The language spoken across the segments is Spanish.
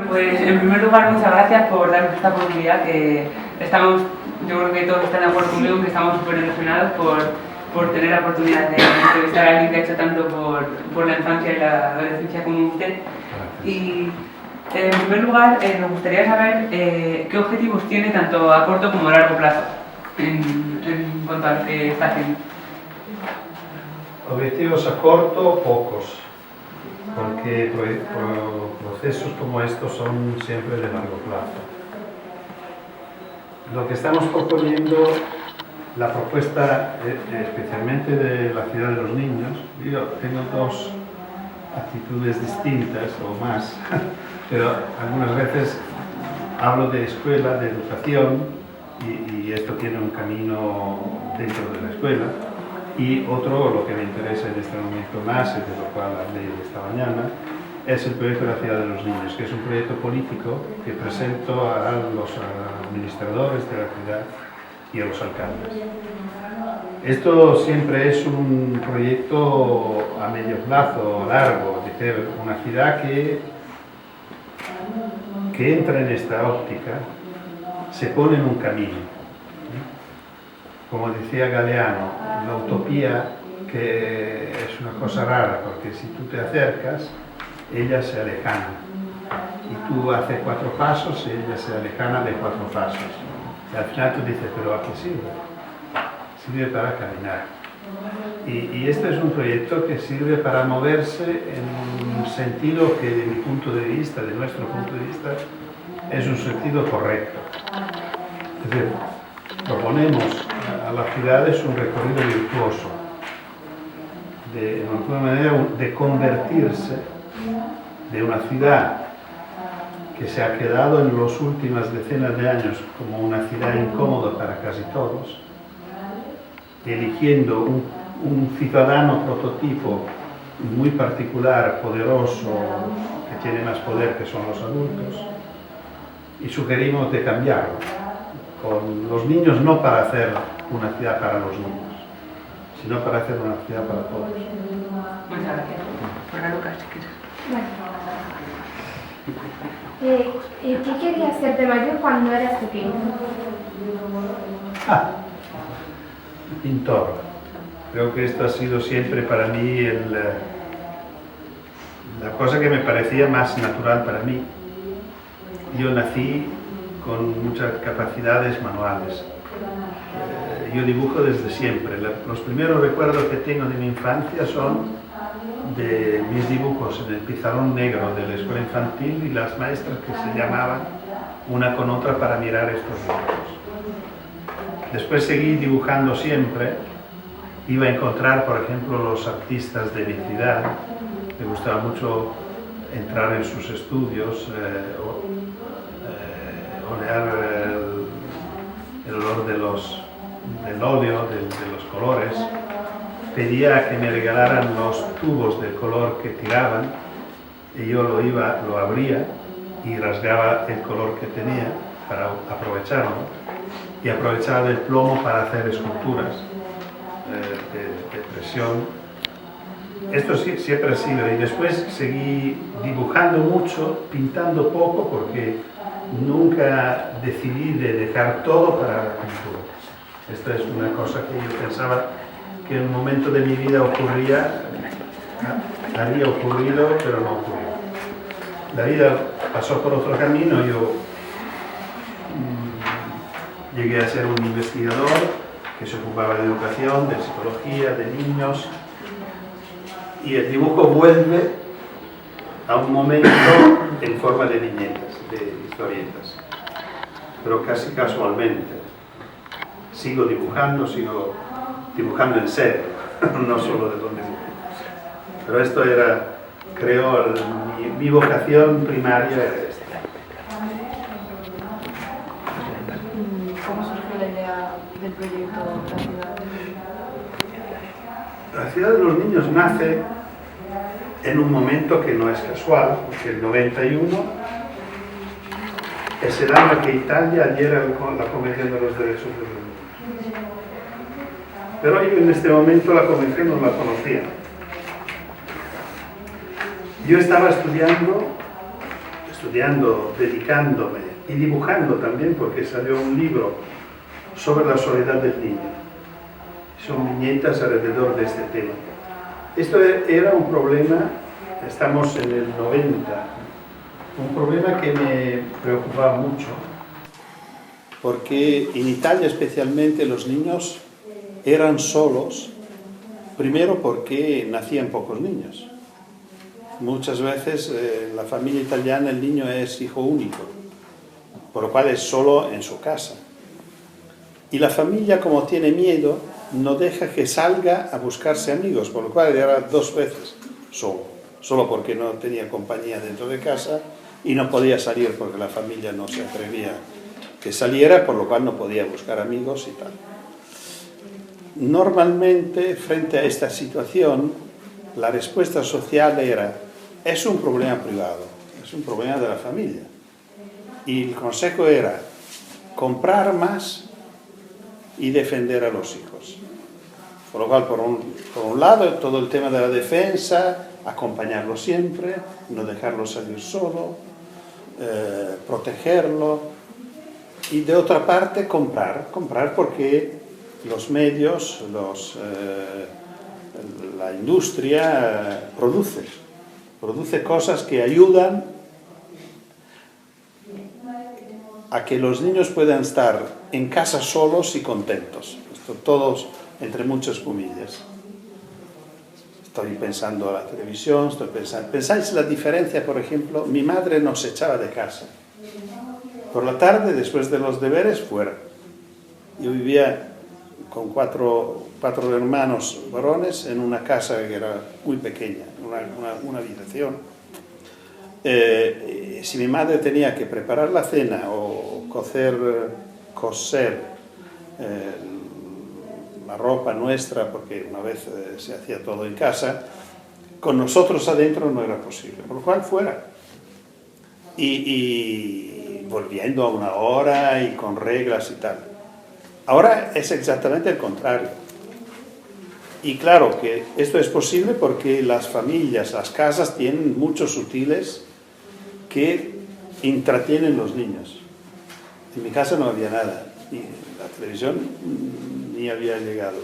Pues en primer lugar, muchas gracias por darnos esta oportunidad, que estamos, yo creo que todos están de acuerdo conmigo, que estamos súper emocionados por tener la oportunidad de entrevistar a alguien que ha hecho tanto por la infancia y la adolescencia como usted. Y en primer lugar, me gustaría saber qué objetivos tiene tanto a corto como a largo plazo en cuanto a lo que está haciendo. Objetivos a corto, pocos, porque procesos como estos son siempre de largo plazo. Lo que estamos proponiendo, la propuesta especialmente de la ciudad de los niños, yo tengo dos actitudes distintas o más, pero algunas veces hablo de escuela, de educación, y esto tiene un camino dentro de la escuela. Y otro, lo que me interesa en este momento más, y de lo cual hablé esta mañana, es el proyecto de la Ciudad de los Niños, que es un proyecto político que presento a los administradores de la ciudad y a los alcaldes. Esto siempre es un proyecto a medio plazo, largo, es decir, una ciudad que entra en esta óptica, se pone en un camino. Como decía Galeano, la utopía, que es una cosa rara, porque si tú te acercas, ella se alejana. Y tú haces 4 pasos y ella se alejana de 4 pasos. Y al final tú dices, ¿pero a qué sirve? Sirve para caminar. Y este es un proyecto que sirve para moverse en un sentido que, de mi punto de vista, de nuestro punto de vista, es un sentido correcto. Es decir, proponemos a las ciudades un recorrido virtuoso, de alguna manera de convertirse de una ciudad que se ha quedado en las últimas decenas de años como una ciudad incómoda para casi todos, eligiendo un ciudadano prototipo muy particular, poderoso, que tiene más poder que son los adultos, y sugerimos de cambiarlo. Con los niños, no para hacer una ciudad para los niños, sino para hacer una ciudad para todos. Muchas gracias. Para Lucas, si quieres. ¿Qué querías ser de mayor cuando eras pequeño? Pintor. Creo que esto ha sido siempre para mí la cosa que me parecía más natural para mí. Yo nací con muchas capacidades manuales. Yo dibujo desde siempre. Los primeros recuerdos que tengo de mi infancia son de mis dibujos en el pizarrón negro de la escuela infantil y las maestras que se llamaban una con otra para mirar estos dibujos. Después seguí dibujando siempre. Iba a encontrar, por ejemplo, los artistas de mi ciudad. Me gustaba mucho entrar en sus estudios, oler el olor del óleo, de los colores. Pedía que me regalaran los tubos del color que tiraban y yo lo abría y rasgaba el color que tenía para aprovecharlo, y aprovechaba el plomo para hacer esculturas de presión. Esto sí, siempre ha sido, y después seguí dibujando mucho, pintando poco, porque nunca decidí de dejar todo para la pintura. Esta es una cosa que yo pensaba que en un momento de mi vida había ocurrido, pero no ocurrió. La vida pasó por otro camino. Yo llegué a ser un investigador que se ocupaba de educación, de psicología, de niños, y el dibujo vuelve a un momento en forma de viñetas, de historietas, pero casi casualmente. Sigo dibujando en serio, no solo de donde dibujo. Pero esto era, creo, mi vocación primaria era esta. ¿Cómo surgió la idea del proyecto La Ciudad? La Ciudad de los Niños nace en un momento que no es casual, porque el 91 es el año que Italia adhiere a la Convención de los Derechos de los Niños. Pero yo en este momento la Convención no la conocía. Yo estaba estudiando estudiando, dedicándome y dibujando también, porque salió un libro sobre la soledad del niño. Son viñetas alrededor de este tema. Esto era un problema, estamos en el 90, un problema que me preocupaba mucho, porque en Italia especialmente los niños eran solos, primero porque nacían pocos niños. Muchas veces en la familia italiana el niño es hijo único, por lo cual es solo en su casa. Y la familia, como tiene miedo, no deja que salga a buscarse amigos, por lo cual era 2 veces solo porque no tenía compañía dentro de casa y no podía salir porque la familia no se atrevía que saliera, por lo cual no podía buscar amigos y tal. Normalmente, frente a esta situación, la respuesta social era: es un problema privado, es un problema de la familia. Y el consejo era comprar más y defender a los hijos. Por lo cual, por un lado, todo el tema de la defensa, acompañarlo siempre, no dejarlo salir solo, protegerlo. Y de otra parte, comprar porque los medios, la industria produce cosas que ayudan a que los niños puedan estar en casa solos y contentos. Esto todos entre muchas comillas. Estoy pensando en la televisión, ¿pensáis la diferencia? Por ejemplo, mi madre nos echaba de casa. Por la tarde, después de los deberes, fuera. Yo vivía con cuatro hermanos varones en una casa que era muy pequeña, una habitación. Si mi madre tenía que preparar la cena o coser la ropa nuestra, porque una vez se hacía todo en casa, con nosotros adentro no era posible, por lo cual fuera. Y volviendo a una hora y con reglas y tal. Ahora es exactamente el contrario. Y claro que esto es posible porque las familias, las casas tienen muchos útiles que entretienen los niños. En mi casa no había nada, y la televisión ni había llegado.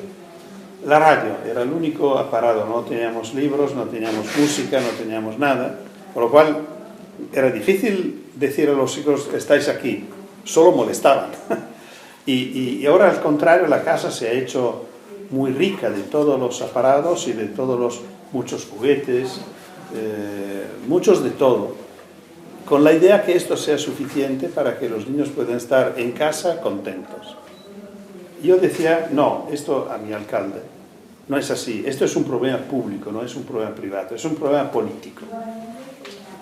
La radio era el único aparato, no teníamos libros, no teníamos música, no teníamos nada, por lo cual era difícil decir a los hijos: estáis aquí, solo molestaban. Y ahora al contrario, la casa se ha hecho muy rica de todos los aparatos y de todos los muchos juguetes, muchos de todo, con la idea que esto sea suficiente para que los niños puedan estar en casa contentos. Yo decía: no, esto a mi alcalde, no es así, esto es un problema público, no es un problema privado, es un problema político.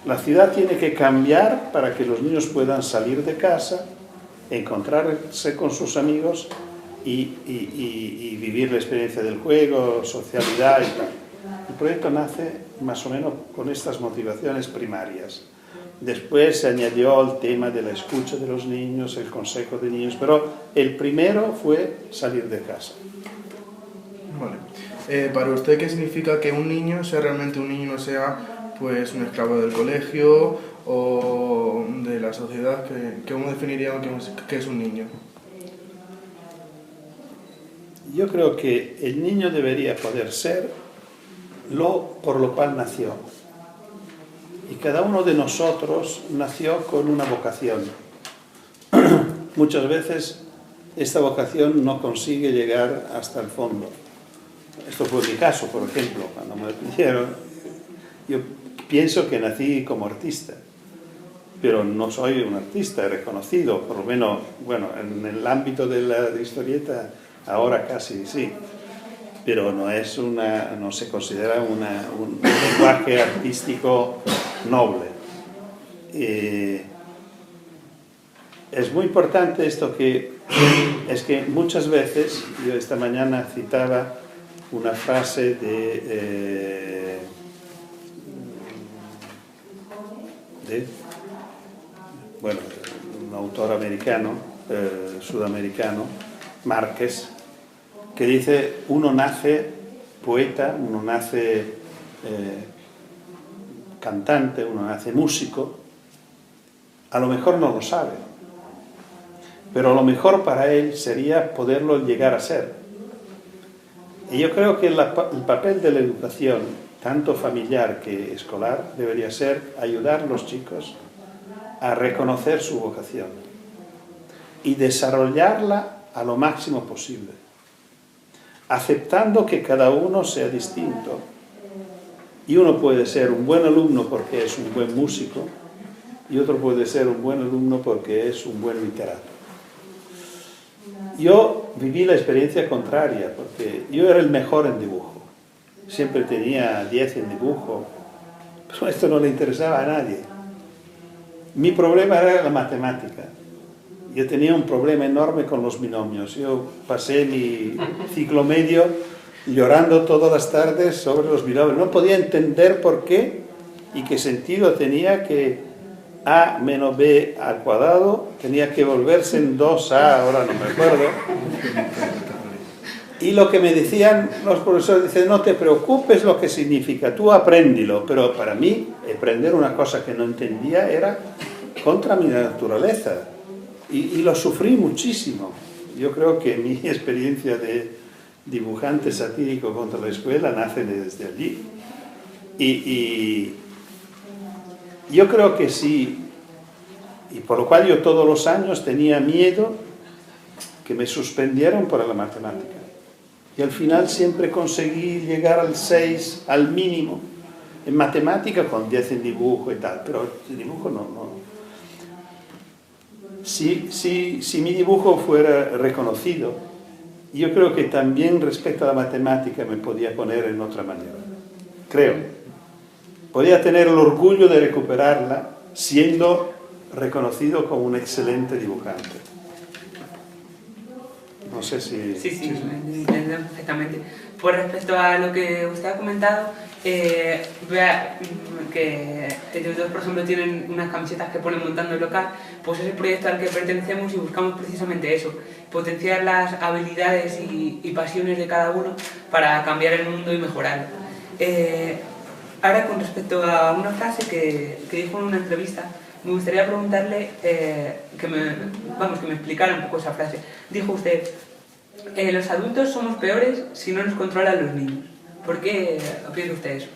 La ciudad tiene que cambiar para que los niños puedan salir de casa, encontrarse con sus amigos y vivir la experiencia del juego, socialidad y tal. El proyecto nace más o menos con estas motivaciones primarias. Después se añadió el tema de la escucha de los niños, el consejo de niños, pero el primero fue salir de casa. Vale. Para usted, ¿qué significa que un niño sea realmente un niño, no sea pues un esclavo del colegio o de la sociedad? ¿Cómo definiría qué es un niño? Yo creo que el niño debería poder ser por lo cual nació. Y cada uno de nosotros nació con una vocación. Muchas veces esta vocación no consigue llegar hasta el fondo. Esto fue mi caso, por ejemplo, cuando me pidieron. Yo pienso que nací como artista, pero no soy un artista reconocido, por lo menos, bueno, en el ámbito de la historieta ahora casi sí, pero no se considera un lenguaje artístico noble. Es muy importante esto es que muchas veces, yo esta mañana citaba una frase de un autor americano, sudamericano, Márquez, que dice: uno nace poeta, uno nace cantante, uno nace músico, A lo mejor no lo sabe, pero lo mejor para él sería poderlo llegar a ser. Y yo creo que el papel de la educación, tanto familiar que escolar, debería ser ayudar a los chicos a reconocer su vocación y desarrollarla a lo máximo posible, aceptando que cada uno sea distinto. Y uno puede ser un buen alumno porque es un buen músico, y otro puede ser un buen alumno porque es un buen literato. Yo viví la experiencia contraria, porque yo era el mejor en dibujo. Siempre tenía 10 en dibujo, pero esto no le interesaba a nadie. Mi problema era la matemática. Yo tenía un problema enorme con los binomios. Yo pasé mi ciclo medio llorando todas las tardes sobre los binomios. No podía entender por qué y qué sentido tenía que a menos b al cuadrado tenía que volverse en 2a, ahora no me acuerdo. Y lo que me decían los profesores, dicen, no te preocupes lo que significa, tú apréndilo. Pero para mí, aprender una cosa que no entendía era contra mi naturaleza. Y lo sufrí muchísimo. Yo creo que mi experiencia de dibujante satírico contra la escuela nace desde allí. Y yo creo que sí, y por lo cual yo todos los años tenía miedo que me suspendieran por la matemática. Y al final siempre conseguí llegar al 6, al mínimo, en matemática con 10 en dibujo y tal, pero el dibujo no. Si mi dibujo fuera reconocido, yo creo que también respecto a la matemática me podía poner en otra manera. Creo. Podía tener el orgullo de recuperarla siendo reconocido como un excelente dibujante. No sé si... Sí, lo entiendo perfectamente. Pues respecto a lo que usted ha comentado, vea que ellos dos, por ejemplo, tienen unas camisetas que ponen montando el local, pues es el proyecto al que pertenecemos y buscamos precisamente eso, potenciar las habilidades y pasiones de cada uno para cambiar el mundo y mejorarlo. Ahora, con respecto a una frase que dijo en una entrevista, me gustaría preguntarle que me explicara un poco esa frase. Dijo usted, los adultos somos peores si no nos controlan los niños. ¿Por qué piensa usted eso?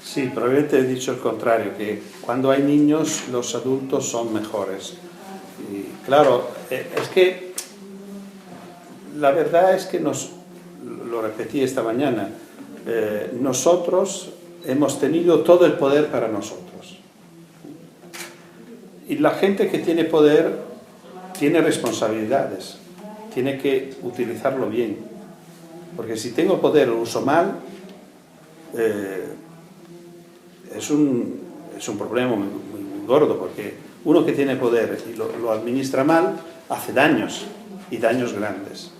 Sí, probablemente he dicho el contrario, que cuando hay niños los adultos son mejores. Y claro, es que la verdad es que lo repetí esta mañana, nosotros hemos tenido todo el poder para nosotros. Y la gente que tiene poder tiene responsabilidades, tiene que utilizarlo bien. Porque si tengo poder y lo uso mal, es un problema muy gordo, porque uno que tiene poder y lo administra mal, hace daños, y daños grandes.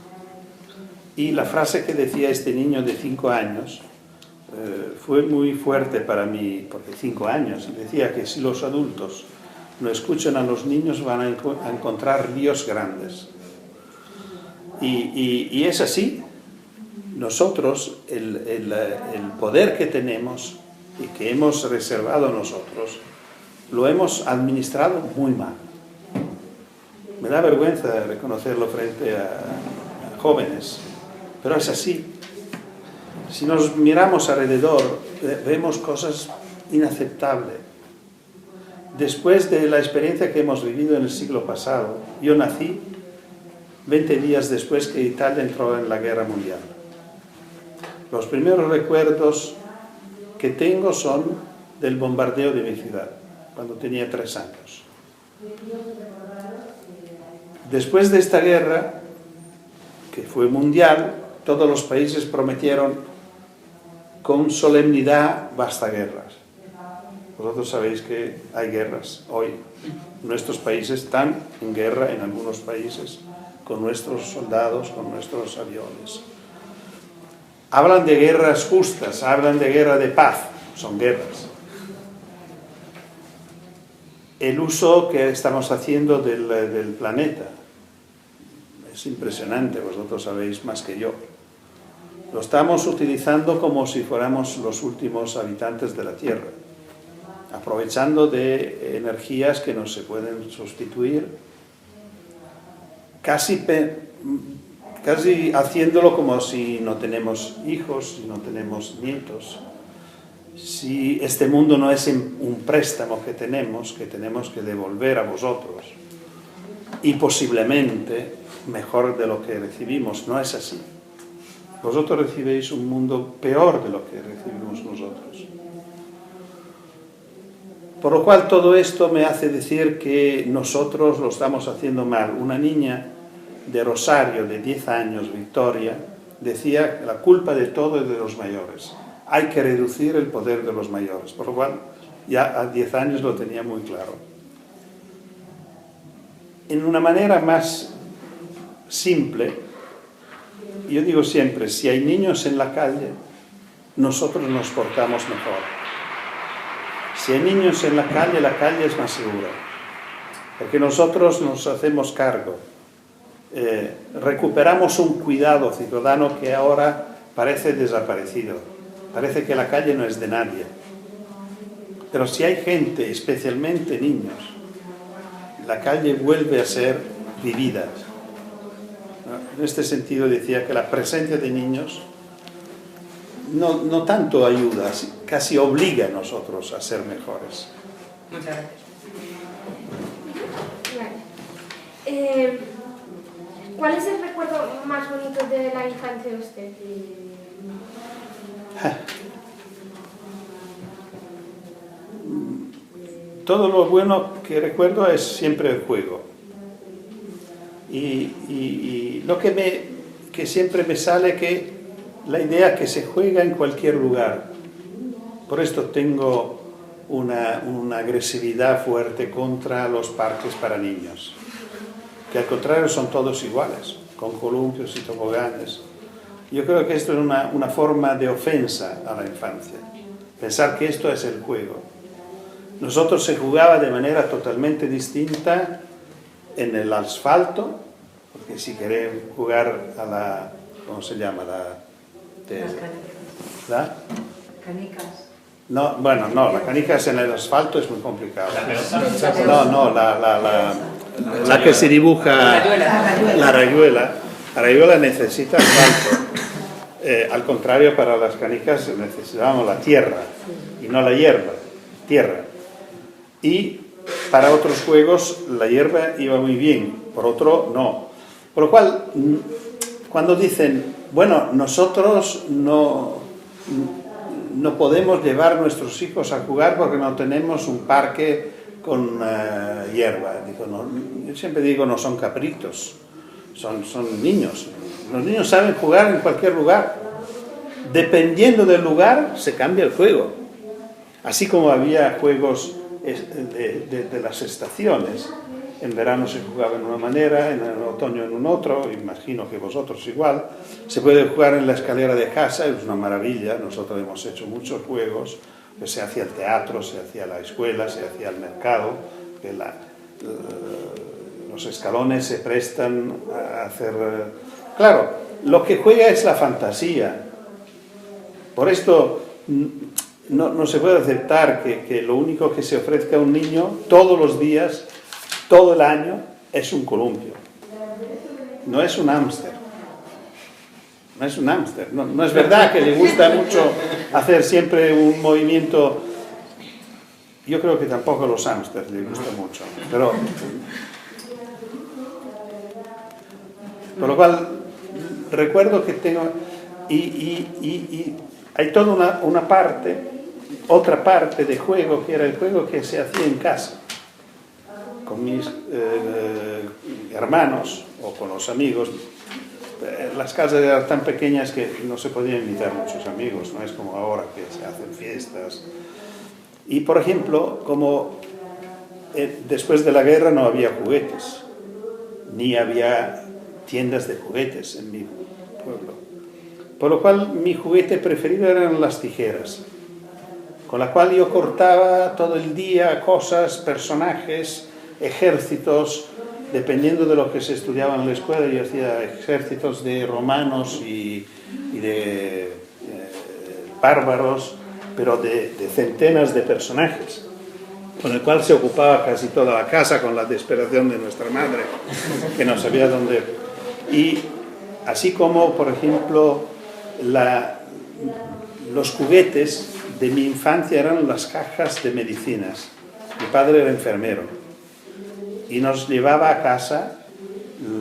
Y la frase que decía este niño de 5 años fue muy fuerte para mí, porque 5 años, decía que si los adultos no escuchan a los niños van a encontrar líos grandes. Y es así. Nosotros, el poder que tenemos y que hemos reservado nosotros, lo hemos administrado muy mal. Me da vergüenza reconocerlo frente a jóvenes, pero es así. Si nos miramos alrededor, vemos cosas inaceptables. Después de la experiencia que hemos vivido en el siglo pasado, yo nací 20 días después que Italia entró en la Guerra Mundial. Los primeros recuerdos que tengo son del bombardeo de mi ciudad, cuando tenía 3 años. Después de esta guerra, que fue mundial, todos los países prometieron con solemnidad basta guerras. Vosotros sabéis que hay guerras hoy. Nuestros países están en guerra en algunos países, con nuestros soldados, con nuestros aviones. Hablan de guerras justas, hablan de guerra de paz, son guerras. El uso que estamos haciendo del planeta es impresionante, vosotros sabéis más que yo. Lo estamos utilizando como si fuéramos los últimos habitantes de la Tierra. aprovechando de energías que no se pueden sustituir, casi haciéndolo como si no tenemos hijos, si no tenemos nietos. Si este mundo no es un préstamo que tenemos que devolver a vosotros, y posiblemente mejor de lo que recibimos, no es así. Vosotros recibéis un mundo peor de lo que recibimos nosotros. Por lo cual todo esto me hace decir que nosotros lo estamos haciendo mal. Una niña de Rosario de 10 años, Victoria, decía que la culpa de todo es de los mayores. Hay que reducir el poder de los mayores. Por lo cual ya a 10 años lo tenía muy claro. En una manera más simple, yo digo siempre, si hay niños en la calle, nosotros nos portamos mejor. Si hay niños en la calle es más segura, porque nosotros nos hacemos cargo. Recuperamos un cuidado ciudadano que ahora parece desaparecido. Parece que la calle no es de nadie. Pero si hay gente, especialmente niños, la calle vuelve a ser vivida. En este sentido decía que la presencia de niños no tanto ayuda, casi obliga a nosotros a ser mejores. Muchas gracias. Vale. ¿Cuál es el recuerdo más bonito de la infancia de usted? Todo lo bueno que recuerdo es siempre el juego. Y lo que siempre me sale que la idea que se juega en cualquier lugar. Por esto tengo una agresividad fuerte contra los parques para niños, que al contrario son todos iguales, con columpios y toboganes. Yo creo que esto es una forma de ofensa a la infancia, pensar que esto es el juego. Nosotros se jugaba de manera totalmente distinta en el asfalto, porque si querés jugar a la, ¿cómo se llama? ¿La? Canicas. No, bueno, no, la canicas en el asfalto es muy complicado. No, la que se dibuja, la rayuela. La rayuela necesita asfalto. Al contrario, para las canicas necesitábamos la tierra y no la hierba, tierra. Y para otros juegos la hierba iba muy bien, por otro no. Por lo cual, cuando dicen, bueno, nosotros no podemos llevar a nuestros hijos a jugar porque no tenemos un parque con hierba. Yo siempre digo, no son capritos, son niños. Los niños saben jugar en cualquier lugar. Dependiendo del lugar, se cambia el juego. Así como había juegos de las estaciones. En verano se jugaba en una manera, en el otoño en un otro, imagino que vosotros igual. Se puede jugar en la escalera de casa, es una maravilla. Nosotros hemos hecho muchos juegos, que se hacía el teatro, se hacía la escuela, se hacía el mercado, que los escalones se prestan a hacer... Claro, lo que juega es la fantasía. Por esto no se puede aceptar que lo único que se ofrezca a un niño todos los días, todo el año, es un columpio. No es un hámster. No es un hámster. No es verdad que le gusta mucho hacer siempre un movimiento. Yo creo que tampoco a los hámsters les gusta mucho. Pero, por lo cual, recuerdo que tengo... Y hay toda una parte, otra parte de juego, que era el juego que se hacía en casa, con mis hermanos o con los amigos. Las casas eran tan pequeñas que no se podían invitar muchos amigos, no es como ahora que se hacen fiestas. Y por ejemplo, como después de la guerra no había juguetes, ni había tiendas de juguetes en mi pueblo. Por lo cual mi juguete preferido eran las tijeras, con la cual yo cortaba todo el día cosas, personajes, ejércitos, dependiendo de lo que se estudiaba en la escuela. Yo hacía ejércitos de romanos y de bárbaros, pero de centenas de personajes. con el cual se ocupaba casi toda la casa, con la desesperación de nuestra madre, que no sabía dónde. Y así como, por ejemplo, los juguetes de mi infancia eran las cajas de medicinas. Mi padre era enfermero y nos llevaba a casa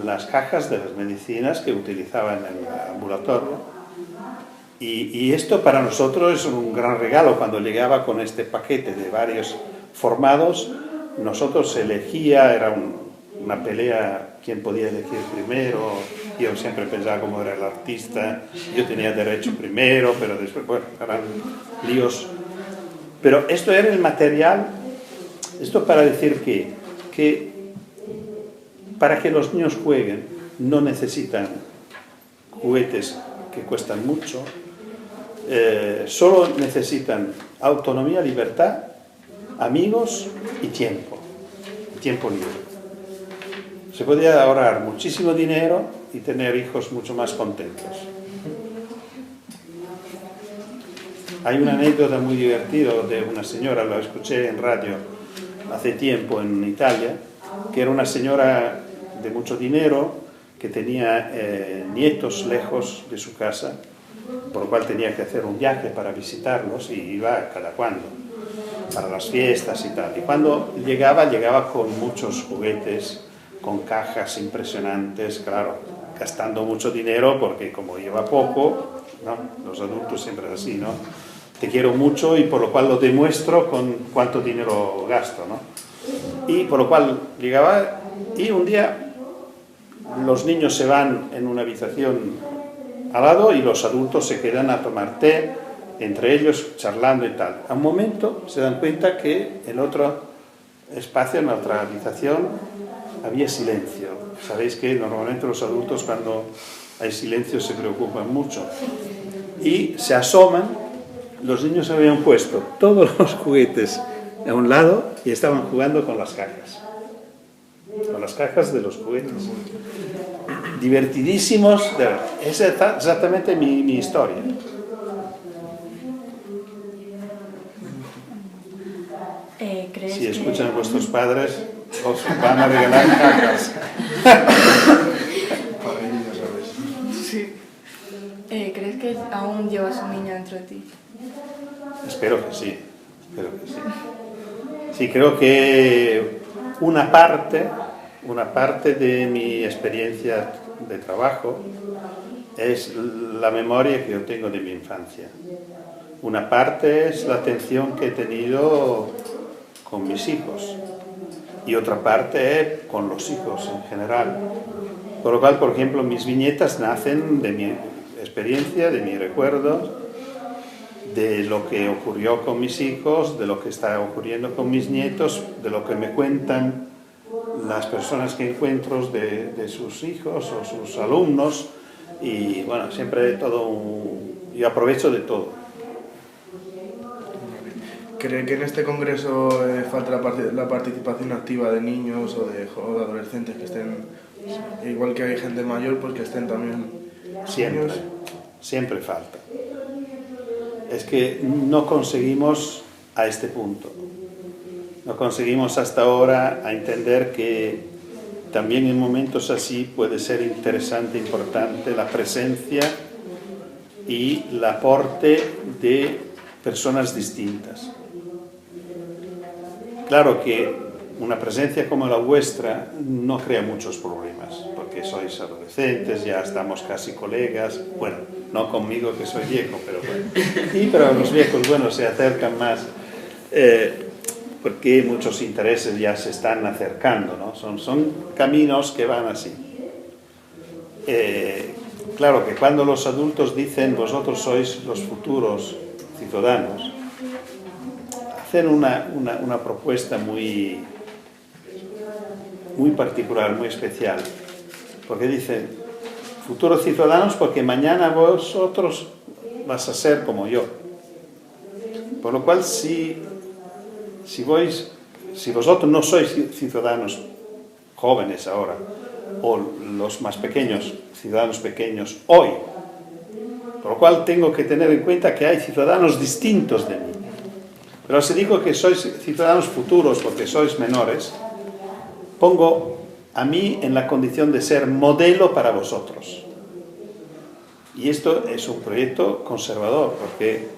las cajas de las medicinas que utilizaba en el ambulatorio. Y esto para nosotros es un gran regalo. Cuando llegaba con este paquete de varios formados, nosotros elegía, era una pelea quién podía elegir primero. Yo siempre pensaba como era el artista, yo tenía derecho primero, pero después, bueno, eran líos. Pero esto era el material, esto para decir que para que los niños jueguen no necesitan juguetes que cuestan mucho, solo necesitan autonomía, libertad, amigos y tiempo libre. Se podía ahorrar muchísimo dinero y tener hijos mucho más contentos. Hay una anécdota muy divertida de una señora, la escuché en radio hace tiempo en Italia, que era una señora de mucho dinero que tenía nietos lejos de su casa, por lo cual tenía que hacer un viaje para visitarlos y iba cada cuando, para las fiestas y tal. Y cuando llegaba con muchos juguetes, con cajas impresionantes, claro, gastando mucho dinero porque como lleva poco, ¿no? Los adultos siempre es así, ¿no? Te quiero mucho y por lo cual lo demuestro con cuánto dinero gasto, ¿no? Y por lo cual llegaba y un día los niños se van en una habitación al lado y los adultos se quedan a tomar té, entre ellos charlando y tal. A un momento se dan cuenta que en otro espacio, en otra habitación, había silencio. Sabéis que normalmente los adultos cuando hay silencio se preocupan mucho. Y se asoman, los niños habían puesto todos los juguetes a un lado y estaban jugando con las cajas. Con las cajas de los juguetes. Divertidísimos, de verdad. Esa es exactamente mi historia. ¿Crees Si que- escuchan a vuestros padres, os van a regalar cajas. Para ellos, ya sabes. Sí. ¿Crees que aún llevas un niño dentro de ti? Espero que sí. Sí, creo que una parte de mi experiencia de trabajo es la memoria que yo tengo de mi infancia. Una parte es la atención que he tenido con mis hijos y otra parte es con los hijos en general. Por lo cual, por ejemplo, mis viñetas nacen de mi experiencia, de mi recuerdo, de lo que ocurrió con mis hijos, de lo que está ocurriendo con mis nietos, de lo que me cuentan las personas que encuentro de sus hijos o sus alumnos, y bueno, siempre yo aprovecho de todo. ¿Cree que en este congreso falta la participación activa de niños o de adolescentes que estén, igual que hay gente mayor, pues que estén también niños? Siempre falta. Es que no conseguimos a este punto. No conseguimos hasta ahora a entender que también en momentos así puede ser interesante, importante la presencia y el aporte de personas distintas. Claro que una presencia como la vuestra no crea muchos problemas, porque sois adolescentes, ya estamos casi colegas, bueno, no conmigo que soy viejo, pero bueno. Pero los viejos, bueno, se acercan más, porque muchos intereses ya se están acercando, ¿no? Son caminos que van así. Claro que cuando los adultos dicen vosotros sois los futuros ciudadanos, hacen una propuesta muy particular, muy especial, porque dicen futuros ciudadanos porque mañana vosotros vas a ser como yo. Por lo cual si vosotros no sois ciudadanos jóvenes ahora, o los más pequeños, ciudadanos pequeños hoy, por lo cual tengo que tener en cuenta que hay ciudadanos distintos de mí. Pero si digo que sois ciudadanos futuros porque sois menores, pongo a mí en la condición de ser modelo para vosotros. Y esto es un proyecto conservador, porque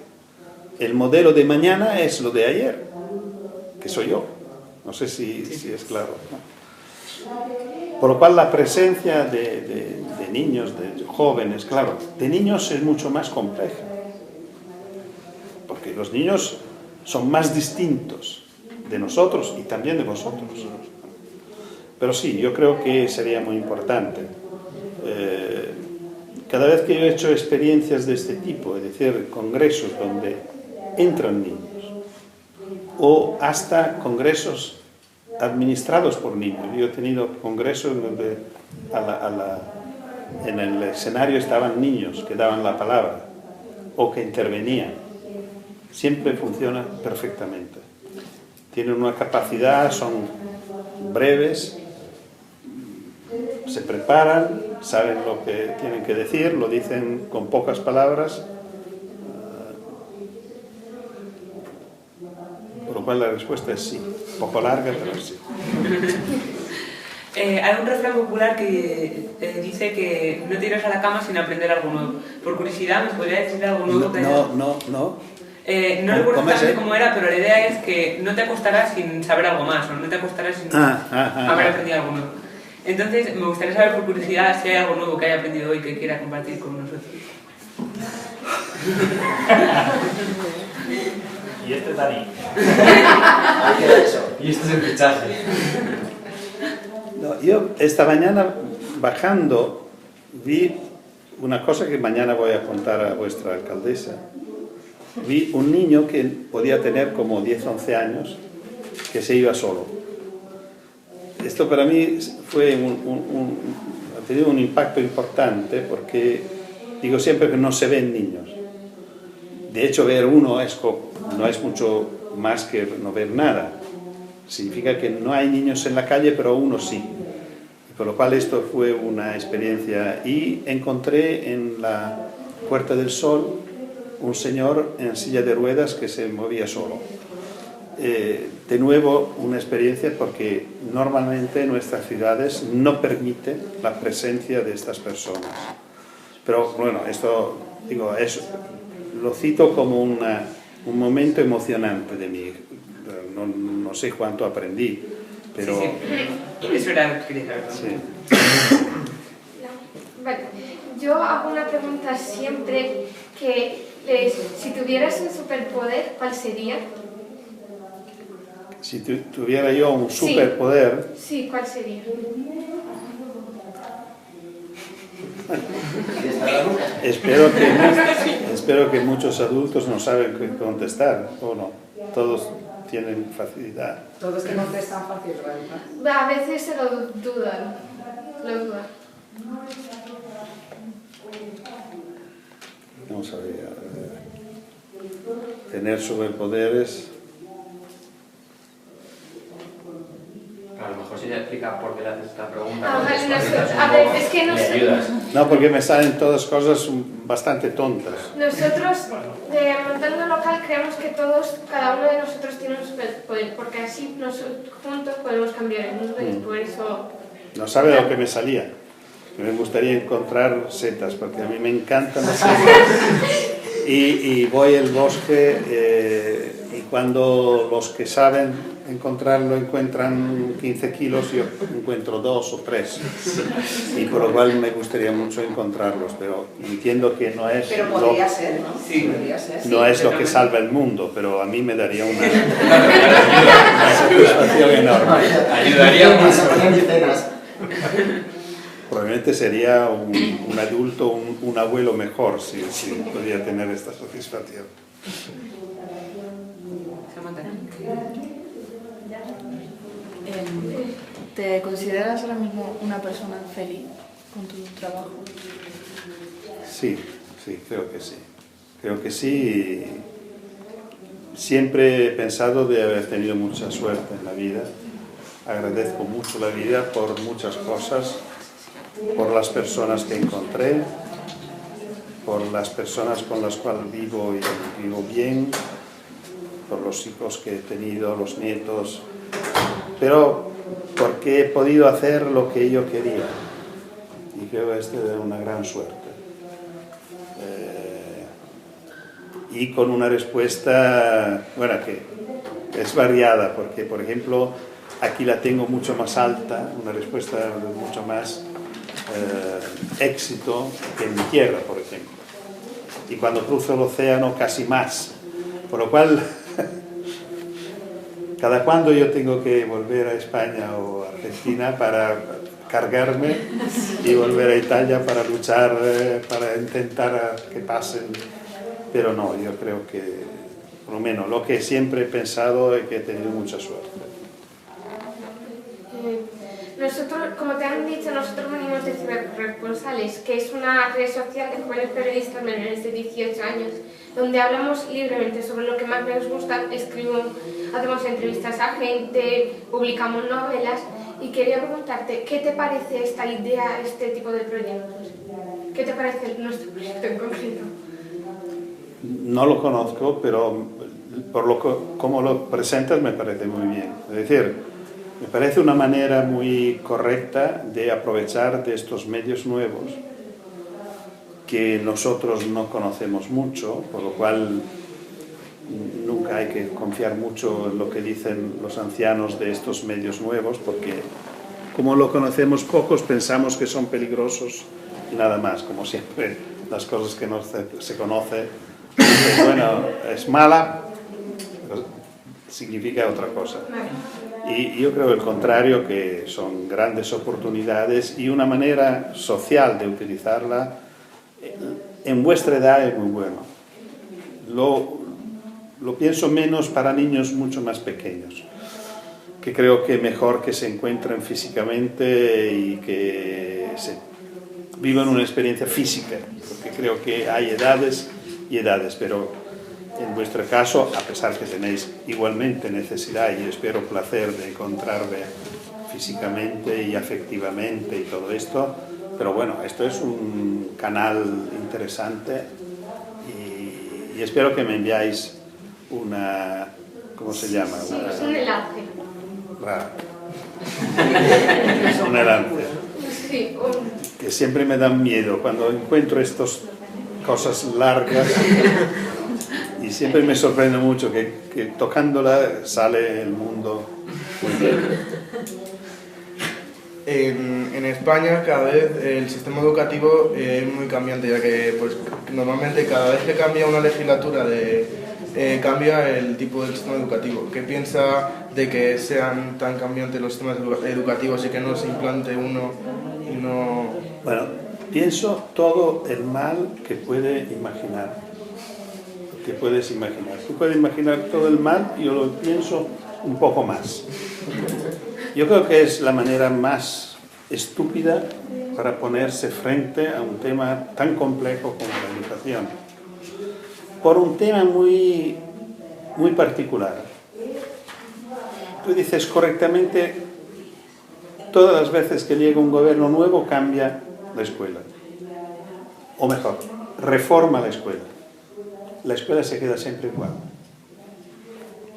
el modelo de mañana es lo de ayer, que soy yo. No sé si es claro, ¿no? Por lo cual la presencia de niños, de jóvenes, claro, de niños es mucho más compleja. Porque los niños son más distintos de nosotros y también de vosotros. Pero sí, yo creo que sería muy importante. Cada vez que yo he hecho experiencias de este tipo, es decir, congresos donde entran niños, o hasta congresos administrados por niños. Yo he tenido congresos donde en el escenario estaban niños que daban la palabra o que intervenían. Siempre funciona perfectamente. Tienen una capacidad, son breves, se preparan, saben lo que tienen que decir, lo dicen con pocas palabras. Por lo cual la respuesta es sí. Un poco larga, pero sí. Hay un refrán popular que dice que no te irás a la cama sin aprender algo nuevo. Por curiosidad, ¿me podría decir algo nuevo? No. No recuerdo exactamente cómo era, pero la idea es que no te acostarás sin saber algo más, o no te acostarás sin haber aprendido algo nuevo. Entonces, me gustaría saber por curiosidad si hay algo nuevo que haya aprendido hoy que quiera compartir con nosotros. Y este Dani. Ahí queda eso. Y este es el fichaje. No, yo esta mañana bajando vi una cosa que mañana voy a contar a vuestra alcaldesa. Vi un niño que podía tener como 10, 11 años que se iba solo. Esto para mí fue ha tenido un impacto importante porque digo siempre que no se ven niños. De hecho, ver uno no es mucho más que no ver nada. Significa que no hay niños en la calle, pero uno sí. Y por lo cual esto fue una experiencia. Y encontré en la Puerta del Sol un señor en silla de ruedas que se movía solo. De nuevo, una experiencia porque normalmente nuestras ciudades no permiten la presencia de estas personas. Pero bueno, esto digo, lo cito como un momento emocionante de mí. No sé cuánto aprendí, pero... Sí. Eso era lo que quería saber. Sí. Vale. Yo hago una pregunta siempre que si tuvieras un superpoder, ¿cuál sería? Si tuviera yo un superpoder... Sí, ¿cuál sería? Espero que muchos adultos no saben qué contestar, ¿o no? Todos tienen facilidad. Todos te contestan fácil, ¿verdad? A veces se lo dudan. Vamos a ver. Tener superpoderes... A lo mejor si ya explica por qué le haces esta pregunta. A ver, es que le ayudas. No, porque me salen todas cosas bastante tontas. Nosotros, montando local, creemos que cada uno de nosotros tiene un superpoder, porque así juntos podemos cambiar el mundo y por eso... No sabe lo que me salía. Me gustaría encontrar setas, porque a mí me encantan las setas. Y voy al bosque y cuando los que saben encontrarlo encuentran 15 kilos, yo encuentro 2 o 3. Y por lo cual me gustaría mucho encontrarlos, pero entiendo que no es... Pero podría ser, ¿no? Sí. Podría ser, No es lo que salva el mundo, pero a mí me daría una satisfacción enorme. Ayudaría más. Probablemente sería un adulto, un abuelo mejor si podía tener esta satisfacción. ¿Te consideras ahora mismo una persona feliz con tu trabajo? Sí, creo que sí. Creo que sí. Siempre he pensado de haber tenido mucha suerte en la vida. Agradezco mucho la vida por muchas cosas, por las personas que encontré, por las personas con las cuales vivo y vivo bien. por los hijos que he tenido, los nietos, pero porque he podido hacer lo que yo quería. Y creo que esto es una gran suerte. Y con una respuesta, bueno, que es variada, porque, por ejemplo, aquí la tengo mucho más alta, una respuesta de mucho más éxito que en mi tierra, por ejemplo. Y cuando cruzo el océano, casi más. Por lo cual, cada cuando yo tengo que volver a España o a Argentina para cargarme y volver a Italia para luchar, para intentar que pasen. Pero no, yo creo que, por lo menos, lo que siempre he pensado es que he tenido mucha suerte. Nosotros, como te han dicho, nosotros venimos de Cibercorresponsales, que es una red social de jóvenes periodistas menores de 18 años, donde hablamos libremente sobre lo que más nos gusta, hacemos entrevistas a gente, publicamos novelas, y quería preguntarte, ¿qué te parece esta idea, este tipo de proyectos? ¿Qué te parece nuestro proyecto en concreto? No lo conozco, pero como lo presentas me parece muy bien. Es decir, me parece una manera muy correcta de aprovechar de estos medios nuevos que nosotros no conocemos mucho, por lo cual nunca hay que confiar mucho en lo que dicen los ancianos de estos medios nuevos, porque como lo conocemos pocos pensamos que son peligrosos y nada más, como siempre las cosas que no se conocen, bueno, es mala, pero significa otra cosa. Y yo creo el contrario, que son grandes oportunidades y una manera social de utilizarla en vuestra edad es muy bueno. Lo pienso menos para niños mucho más pequeños, que creo que mejor que se encuentren físicamente y que vivan una experiencia física, porque creo que hay edades y edades, pero en vuestro caso, a pesar que tenéis igualmente necesidad y espero placer de encontrarme físicamente y afectivamente y todo esto, pero bueno, esto es un canal interesante y espero que me enviáis una, ¿cómo se llama? Sí, es un enlace. Un enlace. Sí, Que siempre me dan miedo cuando encuentro estas cosas largas. Y siempre me sorprende mucho que tocándola sale el mundo muy bien. En España cada vez el sistema educativo es muy cambiante, ya que pues, normalmente cada vez que cambia una legislatura cambia el tipo del sistema educativo. ¿Qué piensa de que sean tan cambiantes los sistemas educativos y que no se implante uno y no...? Bueno, pienso todo el mal que puedes imaginar. Tú puedes imaginar todo el mal y yo lo pienso un poco más. Yo creo que es la manera más estúpida para ponerse frente a un tema tan complejo como la educación. Por un tema muy, muy particular. Tú dices correctamente, todas las veces que llega un gobierno nuevo cambia la escuela. O mejor, reforma la escuela. La escuela se queda siempre igual.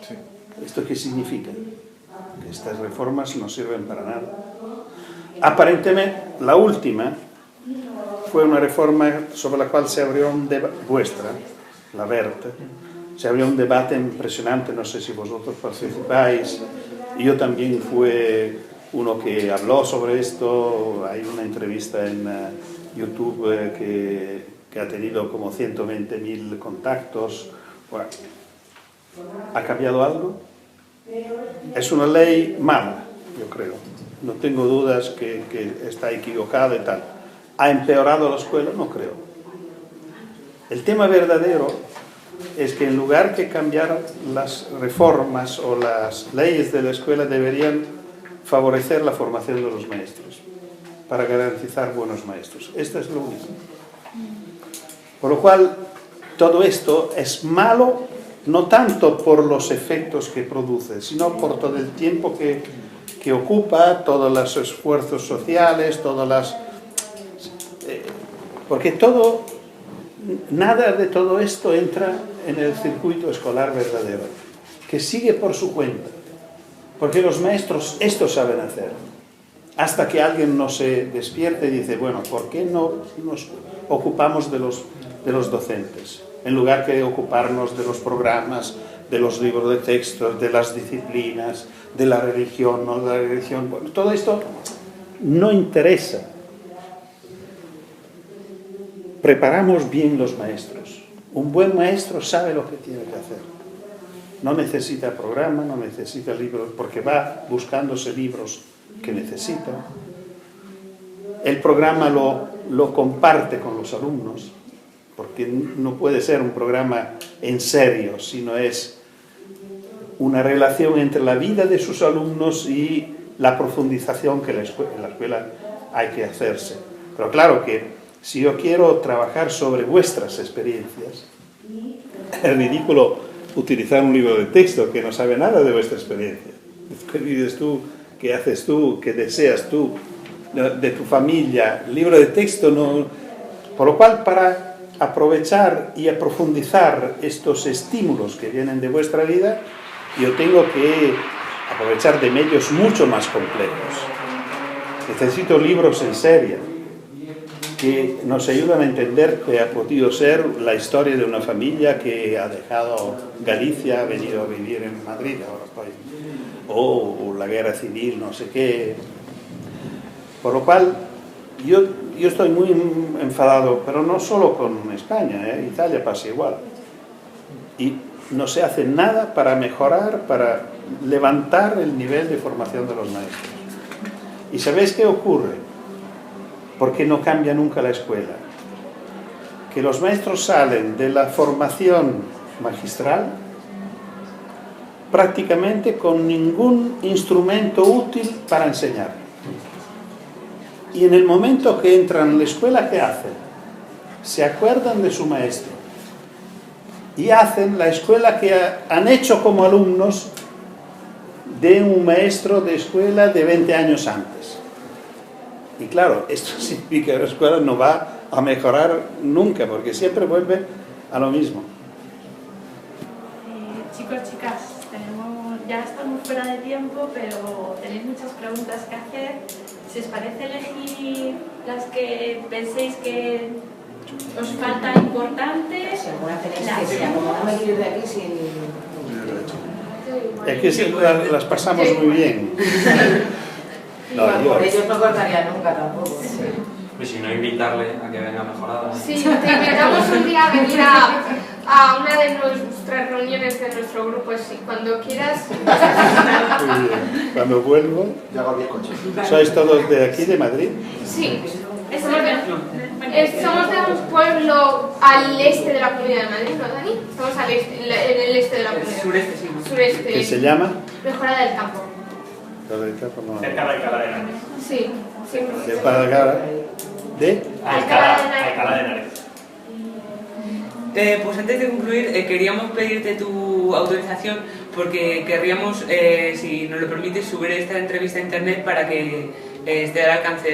Sí. ¿Esto qué significa? Que estas reformas no sirven para nada. Aparentemente, la última fue una reforma sobre la cual se abrió un debate, vuestra, la Verde, se abrió un debate impresionante, no sé si vosotros participáis, y yo también fui uno que habló sobre esto, hay una entrevista en YouTube que ha tenido como 120.000 contactos. Bueno, ¿ha cambiado algo? Es una ley mala, yo creo. No tengo dudas que está equivocada y tal. ¿Ha empeorado la escuela? No creo. El tema verdadero es que en lugar de cambiar las reformas o las leyes de la escuela, deberían favorecer la formación de los maestros para garantizar buenos maestros. Esto es lo único. Por lo cual, todo esto es malo, no tanto por los efectos que produce, sino por todo el tiempo que ocupa, todos los esfuerzos sociales, porque nada de todo esto entra en el circuito escolar verdadero. que sigue por su cuenta, porque los maestros esto saben hacer, hasta que alguien no se despierte y dice, bueno, ¿por qué no nos ocupamos de los docentes? En lugar que ocuparnos de los programas, de los libros de texto, de las disciplinas, de la religión, no de la religión. Bueno, todo esto no interesa. Preparamos bien los maestros. Un buen maestro sabe lo que tiene que hacer. No necesita programa, no necesita libros, porque va buscándose libros que necesita. El programa lo comparte con los alumnos, porque no puede ser un programa en serio, sino es una relación entre la vida de sus alumnos y la profundización que en la escuela hay que hacerse. Pero claro que si yo quiero trabajar sobre vuestras experiencias, es ridículo utilizar un libro de texto que no sabe nada de vuestra experiencia. ¿Qué vives tú? ¿Qué haces tú? ¿Qué deseas tú? De tu familia. El libro de texto no... Por lo cual, para aprovechar y a profundizar estos estímulos que vienen de vuestra vida, yo tengo que aprovechar de medios mucho más complejos. Necesito libros en serio que nos ayudan a entender que ha podido ser la historia de una familia que ha dejado Galicia, ha venido a vivir en Madrid, ahora estoy, o la guerra civil, no sé qué. Por lo cual, yo estoy muy enfadado, pero no solo con España, Italia pasa igual. Y no se hace nada para mejorar, para levantar el nivel de formación de los maestros. ¿Y sabéis qué ocurre? Porque no cambia nunca la escuela. Que los maestros salen de la formación magistral prácticamente con ningún instrumento útil para enseñar. Y en el momento que entran en la escuela, ¿qué hacen? Se acuerdan de su maestro y hacen la escuela que han hecho como alumnos de un maestro de escuela de 20 años antes. Y claro, esto significa que la escuela no va a mejorar nunca, porque siempre vuelve a lo mismo. Chicos, chicas, ya estamos fuera de tiempo, pero tenéis muchas preguntas que hacer. Si os parece elegir las que penséis que os faltan importantes, Si alguna tenéis que como no me quiero ir de aquí sin... Es que las pasamos muy bien. No, por ellos no cortaría nunca tampoco. Y si no, invitarle a que venga mejorada. Sí, te invitamos un día a venir a una de nuestras reuniones de nuestro grupo, sí, cuando quieras. Muy bien. Cuando vuelvo... Yo hago el bizcocho. ¿Sois todos de aquí, de Madrid? Sí, somos de un pueblo al este de la Comunidad de Madrid, ¿no, Dani? Estamos al este, en el este de la Comunidad. Sureste, sí. Sureste. ¿Qué se llama? Mejorada del Campo. Cerca de Alcalá de Henares. Sí, sí. ¿De Alcalá? ¿De? Alcalá de Henares. Pues antes de concluir, queríamos pedirte tu autorización porque querríamos, si nos lo permites, subir esta entrevista a internet para que esté al alcance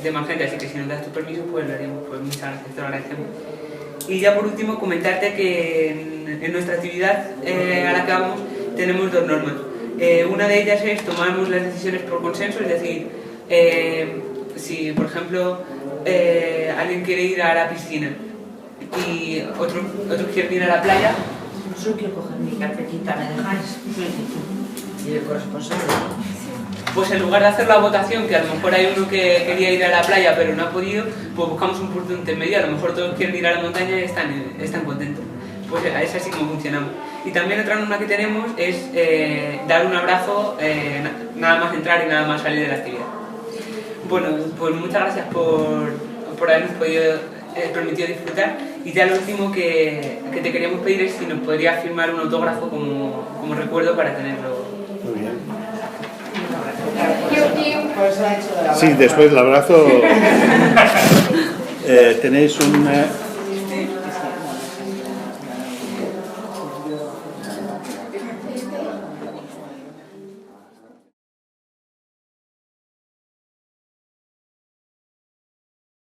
de más gente, así que si nos das tu permiso, pues lo haríamos. Pues muchas gracias, te lo agradecemos. Y ya por último, comentarte que en nuestra actividad a la que vamos tenemos dos normas. Una de ellas es tomamos las decisiones por consenso, es decir, si por ejemplo alguien quiere ir a la piscina y otro quiere ir a la playa, Solo quiero coger mi carpetita, ¿me dejáis? Y el corresponsable. pues en lugar de hacer la votación, que a lo mejor hay uno que quería ir a la playa pero no ha podido, pues buscamos un punto intermedio, a lo mejor todos quieren ir a la montaña y están contentos. Pues es así como funcionamos. Y también otra norma que tenemos es dar un abrazo nada más entrar y nada más salir de la actividad. Bueno, pues muchas gracias por habernos permitido disfrutar. Y ya lo último que te queríamos pedir es si nos podrías firmar un autógrafo como recuerdo para tenerlo. Muy bien. Por eso ha hecho el abrazo. Sí, después del abrazo tenéis un...